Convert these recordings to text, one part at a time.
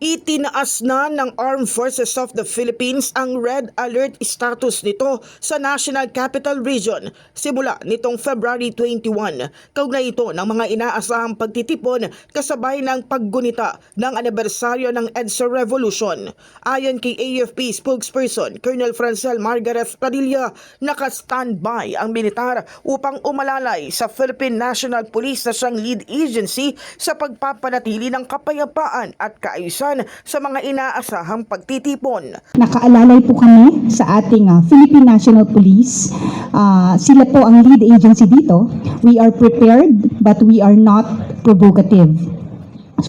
Itinaas na ng Armed Forces of the Philippines ang red alert status nito sa National Capital Region simula nitong February 21. Kaugnay ito ng mga inaasahang pagtitipon kasabay ng paggunita ng anibersaryo ng EDSA Revolution. Ayon kay AFP spokesperson Colonel Francel Margaret Padilla, naka-standby ang militar upang umalalay sa Philippine National Police na siyang lead agency sa pagpapanatili ng kapayapaan at kaayusan sa mga inaasahang pagtitipon. Nakaalalay po kami sa ating Philippine National Police. Sila po ang lead agency dito. We are prepared but we are not provocative.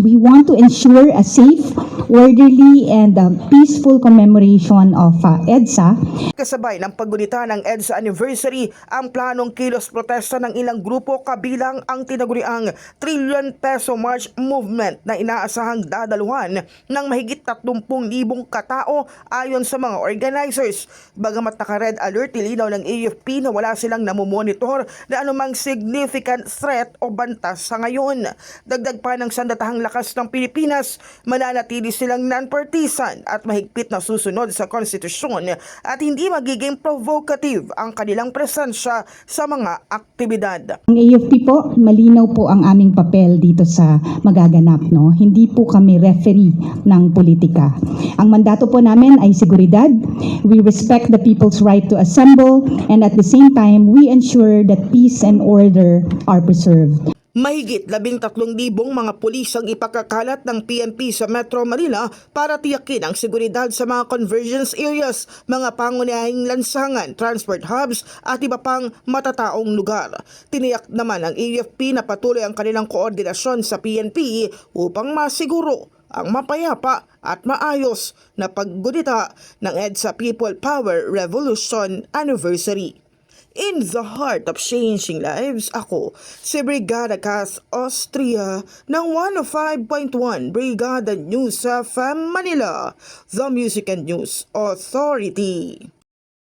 We want to ensure a safe, orderly, and peaceful commemoration of EDSA. Kasabay ng paggunita ng EDSA anniversary, ang planong kilos protesta ng ilang grupo kabilang ang tinaguriang Trillion Peso March Movement na inaasahang dadaluhan ng mahigit 30,000 katao ayon sa mga organizers. Bagamat naka-red alert, nilinaw ng AFP na wala silang namomonitor na anumang significant threat o banta sa ngayon. Dagdag pa ng sandatahang lakas ng Pilipinas, mananatili silang non-partisan at mahigpit na susunod sa konstitusyon at hindi magiging provocative ang kanilang presensya sa mga aktibidad. Ang AFP po, malinaw po ang aming papel dito sa magaganap. No? Hindi po kami referee ng politika. Ang mandato po namin ay seguridad. We respect the people's right to assemble and at the same time, we ensure that peace and order are preserved. Mahigit 13,000 mga pulis ang ipakakalat ng PNP sa Metro Manila para tiyakin ang seguridad sa mga convergence areas, mga pangunahing lansangan, transport hubs at iba pang matataong lugar. Tiniyak naman ng AFP na patuloy ang kanilang koordinasyon sa PNP upang masiguro ang mapayapa at maayos na paggunita ng EDSA People Power Revolution Anniversary. In the heart of changing lives, ako si Brigada Cass Austria ng 105.1 Brigada News FM Manila, the Music and News Authority.